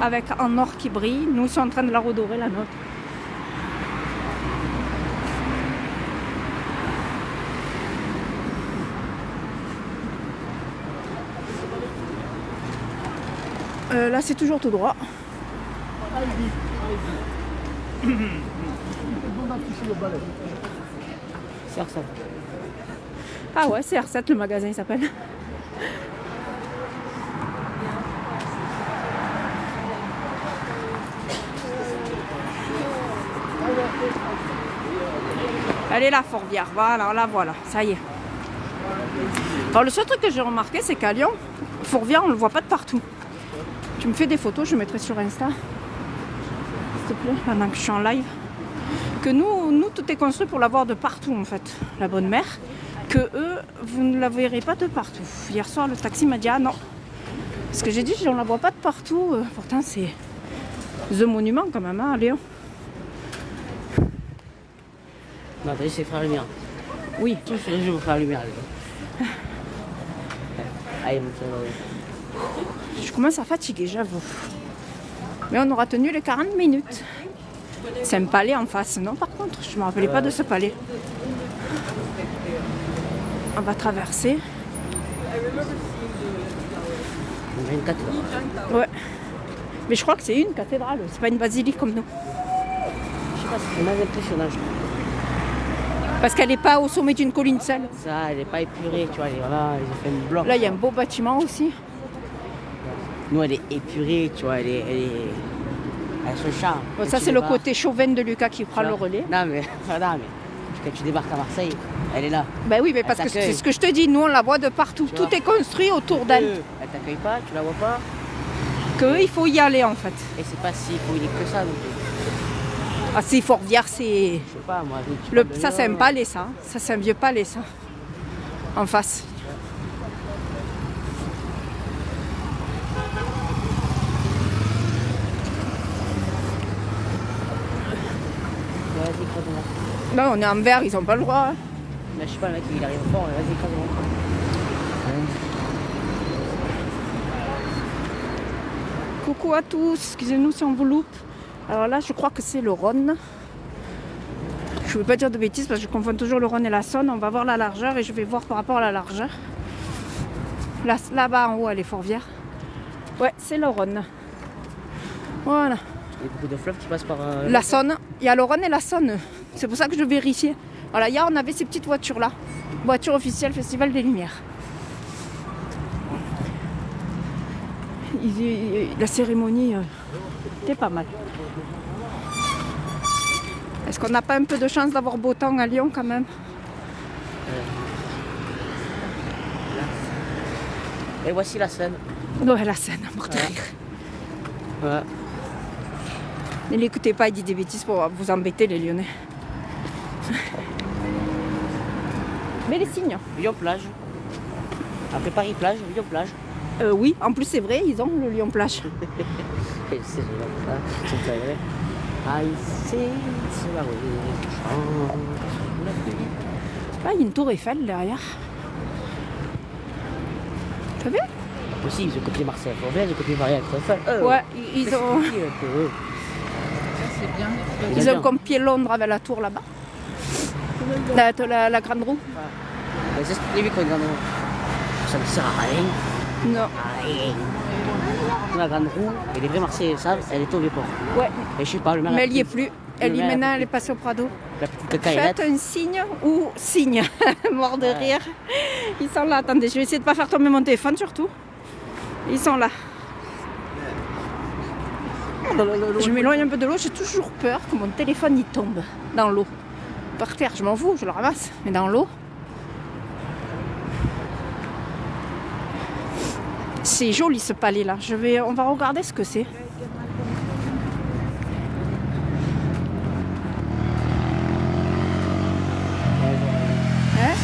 Avec un or qui brille. Nous sommes en train de la redorer, la nôtre. Là, c'est toujours tout droit. C'est ça. Ah ouais, c'est R7 le magasin, il s'appelle. Elle est là, Fourvière. Voilà, la voilà, ça y est. Alors le seul truc que j'ai remarqué, c'est qu'à Lyon, Fourvière, on ne le voit pas de partout. Tu me fais des photos, je mettrai sur Insta. S'il te plaît, pendant que je suis en live. Que nous, tout est construit pour la voir de partout, en fait, la Bonne Mère. Que eux, vous ne la verrez pas de partout. Hier soir, le taxi m'a dit, ah non. Parce que j'ai dit, on ne la voit pas de partout. Pourtant, c'est The Monument, quand même, hein, à Lyon. Non, t'as dit, c'est Frère Lumière. Oui. Tout sur les jeux, Frère Lumière. Allez, mon frère. Je commence à fatiguer, j'avoue. Mais on aura tenu les 40 minutes. C'est un palais en face, non? Par contre, je ne me rappelais pas de ce palais. On va traverser. On a une cathédrale. Ouais. Mais je crois que c'est une cathédrale, c'est pas une basilique comme nous. Je sais pas, c'est très impressionnant, je trouve. Parce qu'elle n'est pas au sommet d'une colline seule. Ça, elle n'est pas épurée, tu vois, elle est vraiment, ils ont fait un bloc. Là, il y a un beau bâtiment aussi. Nous, elle est épurée, tu vois, elle a son charme. Bon, Quand ça, tu c'est le débarques, côté chauvin de Lucas qui prend tu le vois. relais. Non, mais quand tu débarques à Marseille, elle est là. Ben oui, mais parce que t'accueille. c'est ce que je te dis, nous, on la voit de partout. Tu Tout vois. est construit autour d'elle. Elle t'accueille pas, tu la vois pas. Que il faut y aller, en fait. Et c'est pas si communique que ça non plus. Ah, c'est Fourvière, c'est... Je sais pas, moi. tu parles de Ça, c'est un Lyon, palais, ça. Ça, c'est un vieux palais, ça. En face. Vas-y, écrase-moi. Là, on est en vert, ils n'ont pas le droit. Hein. Là, je sais pas, le mec, il arrive fort, vas-y, écrase-moi. Coucou à tous, excusez-nous si on vous loupe. Alors là, je crois que c'est le Rhône. Je ne veux pas dire de bêtises parce que je confonds toujours le Rhône et la Saône. On va voir la largeur et je vais voir par rapport à la largeur. Là-bas en haut, elle est Fourvière. Ouais, c'est le Rhône. Voilà. Il y a beaucoup de fleuves qui passent par... La Saône. Il y a l'Oronne et la Saône. C'est pour ça que je vérifiais. Voilà, hier on avait ces petites voitures-là. Voiture officielle Festival des Lumières. La cérémonie était pas mal. Est-ce qu'on n'a pas un peu de chance d'avoir beau temps à Lyon quand même? Et voici la Seine. Ouais, la Seine, mort de rire. Ouais. Ne l'écoutez pas, il dit des bêtises pour vous embêter les Lyonnais. Mais les signes. Lyon-Plage. Après Paris-Plage, Lyon-Plage. Oui, en plus c'est vrai, ils ont le Lyon-Plage. Et c'est génial, ça. C'est très vrai. Ah, ici, c'est la rue. Là, il y a une tour Eiffel derrière. T'as vu? Aussi, ils ont copié Marseille. Faut bien, ils ont copié Paris avec Eiffel. Ouais, ils ont... C'est bien. Ils ont copié Londres avec la tour là-bas. La grande roue. Mais c'est ce que j'ai vu quand ils ont... Ça ne sert à rien. Non. À rien. La grande roue, et les vrais Marseillais savent, elle est au Vieux-Port. Ouais. Et je sais pas, le maire... Mais elle y est plus. Elle y maintenant, elle est passée au Prado. La petite caillette. Faites un signe ou signe. Mort de rire. Ils sont là. Attendez, je vais essayer de ne pas faire tomber mon téléphone surtout. Ils sont là. Je m'éloigne un peu de l'eau. J'ai toujours peur que mon téléphone y tombe dans l'eau. Par terre, je m'en fous, je le ramasse. Mais dans l'eau... C'est joli ce palais là. On va regarder ce que c'est. Hein?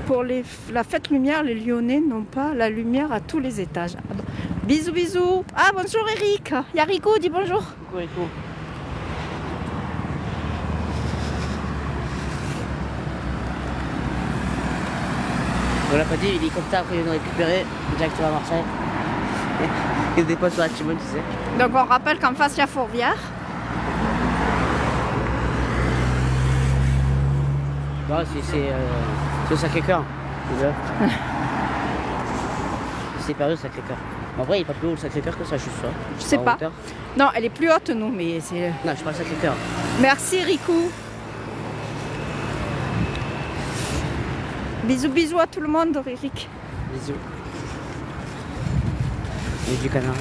Pour la fête lumière, les Lyonnais n'ont pas la lumière à tous les étages. Ah bon. Bisous, bisous. Ah, bonjour Eric. Il y a Rico, dis bonjour. Coucou, Rico. On l'a pas dit, l'hélicoptère après ils ont récupéré directement à Marseille. Il dépose sur la Timone, tu sais. Donc on rappelle qu'en face il y a Fourvière. Non, c'est au Sacré-Cœur. C'est perdu au Sacré-Cœur. Mais après, il n'est pas plus haut le Sacré-Cœur que ça, je suis sûr. Je sais pas. Non, elle est plus haute nous, mais c'est... Non, je parle Sacré-Cœur. Merci Rico. Bisous, bisous à tout le monde, Eric. Bisous. Et du canard.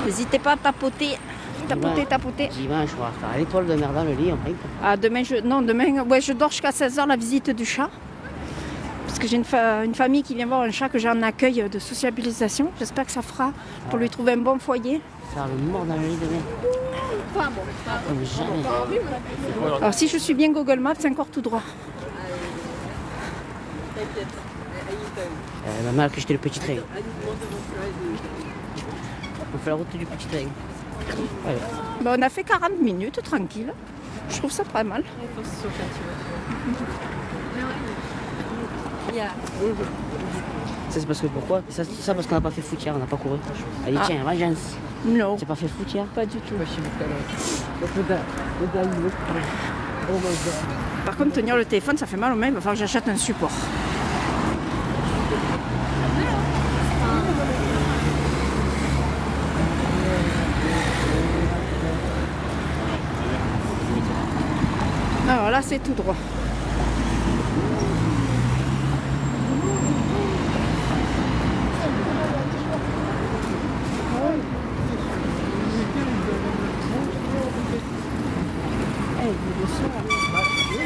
N'hésitez pas à tapoter. Tapoter. Dimanche, on va faire l'étoile de mer dans le lit, on prie. Ah, demain, je dors jusqu'à 16h, la visite du chat. Parce que j'ai une famille qui vient voir un chat que j'ai en accueil de sociabilisation. J'espère que ça fera pour lui trouver un bon foyer. Faire le mort dans le lit demain. Comme jamais. Alors si je suis bien Google Maps, c'est encore tout droit. Maman a acheté le petit train. On fait la route du petit train. Ouais. Ben, on a fait 40 minutes, tranquille. Je trouve ça pas mal. Ça c'est parce que pourquoi? Ça parce qu'on n'a pas fait foot hier, on n'a pas couru. Elle dit tiens, vengeance. Non, C'est pas fait foot hier? pas du tout. Par contre, tenir le téléphone, ça fait mal aux mains. Il va falloir que j'achète un support. Alors là, c'est tout droit.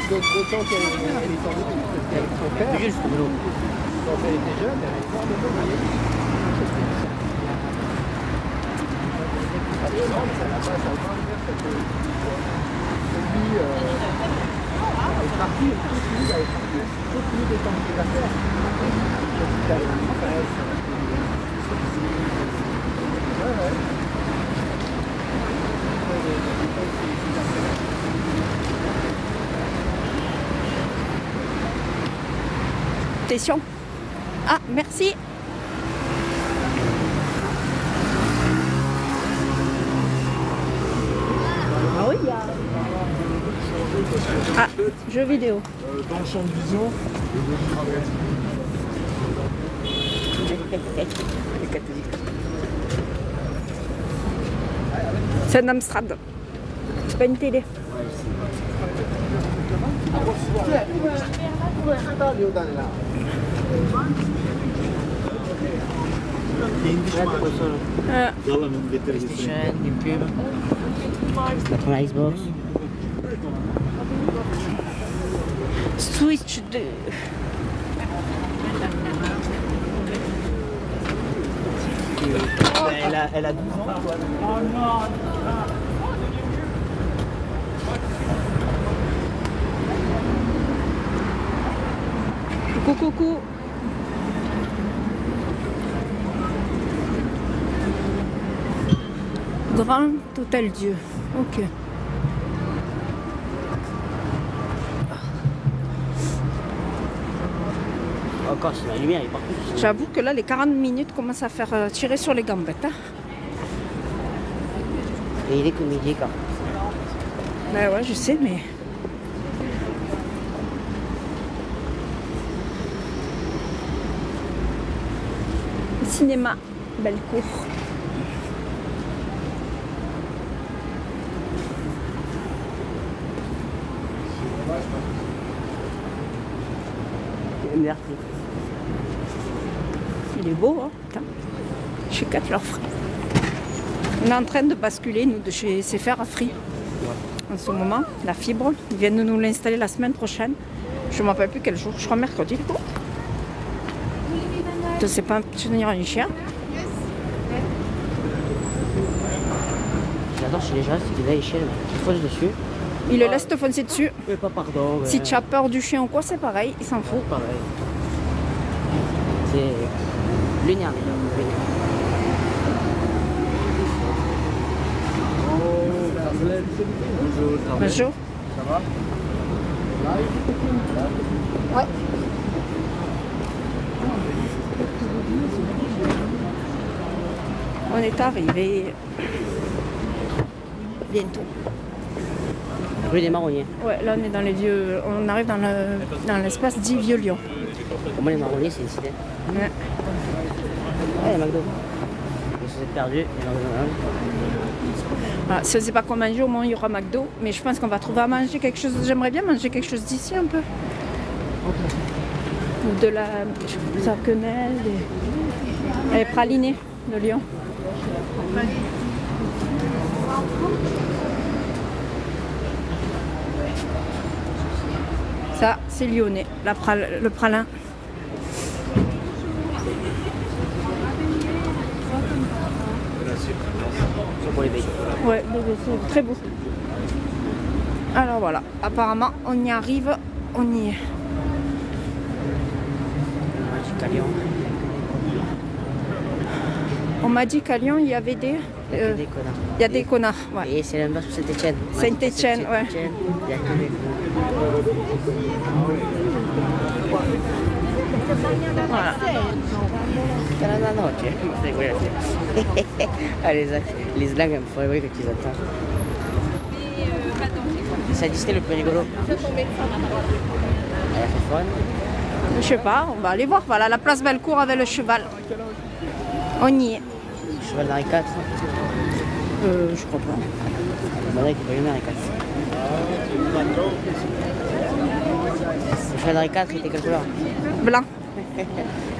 D'autant qu'elle est sans doute avec son père. Juste pour l'eau. Quand elle était jeune, elle avait peur de l'eau. Par exemple, ça n'a pas cette vie est partie, toute nuit des temps de l'affaire. Attention. Ah, merci. Ah, jeux vidéo. Dans le champ de vision, C'est un Amstrad. C'est pas une télé. PlayStation, GameCube, la première Xbox. Switch 2. Elle a 12 ans. Coucou, coucou. Grand Hôtel Dieu. Ok. Encore, c'est la lumière est partout. J'avoue que là, les 40 minutes commencent à faire tirer sur les gambettes. Hein. Et il est comédien quand. Ben ouais, je sais, mais. Cinéma, Bellecour. Merci. Il est beau, hein, putain. Chez 4 l'offre. On est en train de basculer, nous, de chez CFR à Free. En ce moment, la fibre, ils viennent de nous l'installer la semaine prochaine. Je ne me rappelle plus quel jour, je crois mercredi. Je ne sais pas tenir un chien. J'adore chez les gens, c'est qu'ils aient les chiens, ils foncent dessus. Il le laisse te foncer dessus. Mais pas pardon. Si tu as peur du chien ou quoi, c'est pareil, il s'en fout. Pareil. C'est lunaire déjà. Bonjour. ça va? Ouais. On est arrivé bientôt. Rue des Marronniers. Ouais, là on est dans les vieux. On arrive dans l'espace dit Vieux-Lyon. Pour moi, les Marronniers, c'est une cité. Ouais. Ouais, il y a McDo. Je suis perdu. Voilà, si on ne sait pas quoi manger, au moins il y aura McDo. Mais je pense qu'on va trouver à manger quelque chose. J'aimerais bien manger quelque chose d'ici un peu. Ou de la quenelle, des pralinés de Lyon. Ça, c'est lyonnais, le pralin. Pour les bébés. Ouais, c'est très beau. Alors voilà, apparemment, on y arrive, on y est. On m'a dit qu'à Lyon, il y avait des... Il y a que des connards. Il y a des connards, ouais. Et c'est l'inverse pour Saint-Etienne. Saint-Etienne, ouais. Il y a que des Voilà. Non, tu sais, ouais. Ah, les blagues, il me faut rigoler quand ils attendent. Ça dit c'était le plus rigolo. Elle a fait fun. Je sais pas, on va aller voir. Voilà, la place Bellecour avec le cheval. On y est. Cheval d'Henri IV. Je crois pas. C'est vrai qu'il faut aimer Henri IV. Le cheval d'Henri IV était quelle couleur? Blanc.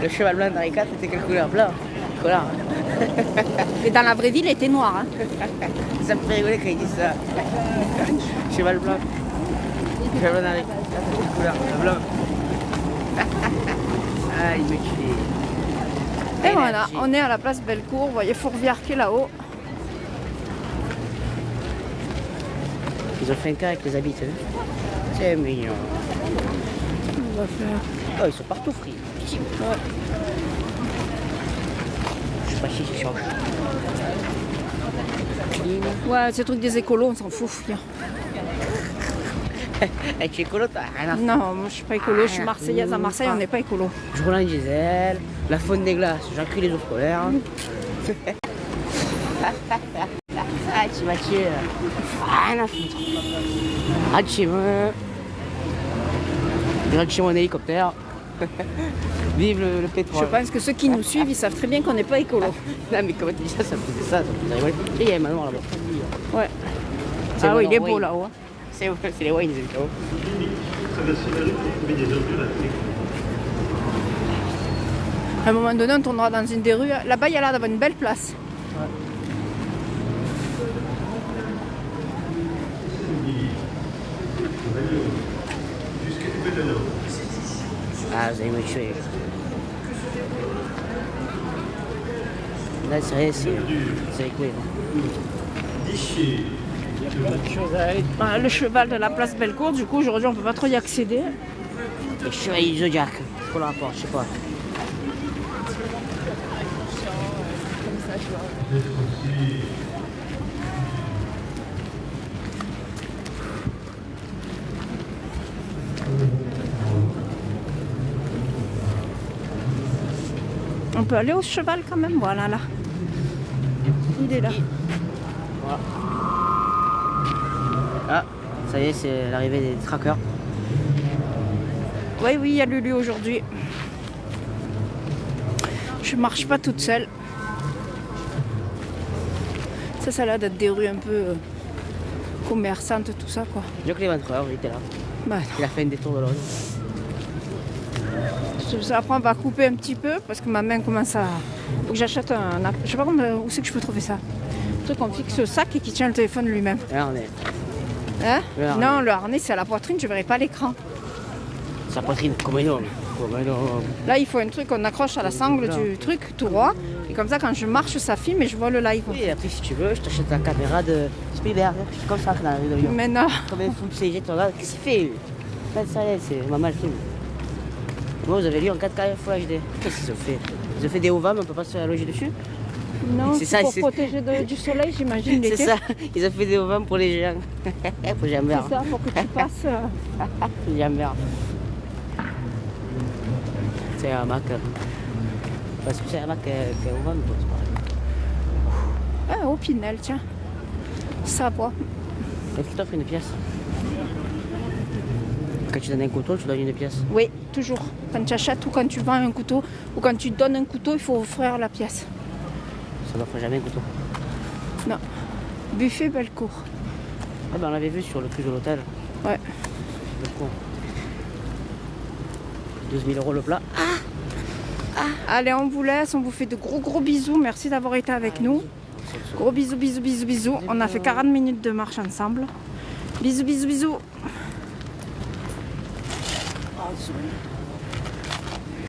Le cheval blanc d'Henri IV était quelle couleur? Blanc. Couleur. Et dans la vraie ville, il était noir. Hein. Ça me fait rigoler quand ils disent ça. Cheval blanc. Cheval blanc d'Henri IV, quelle couleur? Blanc. Ah, il me tue. Et voilà, on est à la place Bellecour. Vous voyez Fourvière qui est là-haut. Ils ont fait un cas avec les habits, tu sais. C'est mignon. On va faire... Oh, ils sont partout frits. Ouais. Je sais pas si je change. Clean. Ouais, ces trucs des écolos, on s'en fout. Bien. Et tu es écolo, t'as rien à faire. Non, moi je suis pas écolo, je suis marseillaise. À Marseille, on n'est pas écolo. Je roule en diesel, la faune des glaces, j'inclus les eaux scolaires. Ah, tu m'as tué. Rien à foutre. Ah, tu me. Direction en hélicoptère. Vive le Je pétrole. pense que ceux qui nous suivent, ils savent très bien qu'on n'est pas écolo. Non mais comment tu dis ça, ça me faisait ça me faisait rigoler. Et il y a un manoir là-bas. Ouais. C'est Ah oui, il est Wayne. beau là-haut. Hein. C'est les Wayne, c'est là-haut. À un moment donné, on tournera dans une des rues. Là-bas, il y a l'air d'avoir une belle place. Ah, vous allez me tuer. Là, c'est cool. Ah, le cheval de la place Bellecour, du coup, aujourd'hui, on peut pas trop y accéder. Le chevalier du Zodiac. C'est quoi le rapport? Je sais pas. On peut aller au cheval quand même, voilà là. Il est là. Voilà. Ah, ça y est, c'est l'arrivée des trackers. Oui, oui, il y a Lulu aujourd'hui. Je marche pas toute seule. Ça a l'air d'être des rues un peu commerçantes, tout ça quoi. Je que l'éventreur, il était là. Bah, Il a fait un détour de l'autre. après, on va couper un petit peu parce que ma main commence à. Faut que j'achète un. Je sais pas où c'est que je peux trouver ça. Un truc qu'on fixe au sac et qui tient le téléphone lui-même. Là, on est. Hein? Le harnais. Non, le harnais c'est à la poitrine, je verrai pas l'écran. Sa poitrine, comme un homme. Comme un homme. Là, il faut un truc qu'on accroche à la sangle du truc tout droit. Et comme ça, quand je marche, ça filme et je vois le live. Oui, et après, si tu veux, je t'achète la caméra de Spielberg. Je suis comme ça dans la rue de Lyon. Mais non. Comme un fou de CG, tu regardes, qu'est-ce qu'il fait lui? Là, ça y est, c'est maman le film. Moi, vous avez lu en 4K Full HD. Qu'est-ce qu'ils ont fait? Ils ont fait des OVAM, on peut pas se loger dessus? Non, C'est c'est ça, pour c'est- protéger du soleil, j'imagine. C'est l'été. ça, ils ont fait des OVAM pour les géants. Pour Jambert. C'est ça, pour que tu passes. Jambert. C'est un Mac. Parce que c'est un Mac qui est OVAM, quoi, c'est pareil. Ah, au Pinel, tiens. Savoie. Est-ce qu'il t'offre une pièce? Quand tu donnes un couteau, tu donnes une pièce. Oui, toujours. Quand tu achètes ou quand tu vends un couteau ou quand tu donnes un couteau, il faut offrir la pièce. Ça n'offre jamais un couteau. Non. Buffet Bellecour. Ah ben on l'avait vu sur le truc de l'hôtel. Ouais. Le con. 12 000 € le plat. Allez, on vous laisse. On vous fait de gros bisous. Merci d'avoir été avec nous. Gros bisous. On a fait 40 minutes de marche ensemble. Bisous. Ah,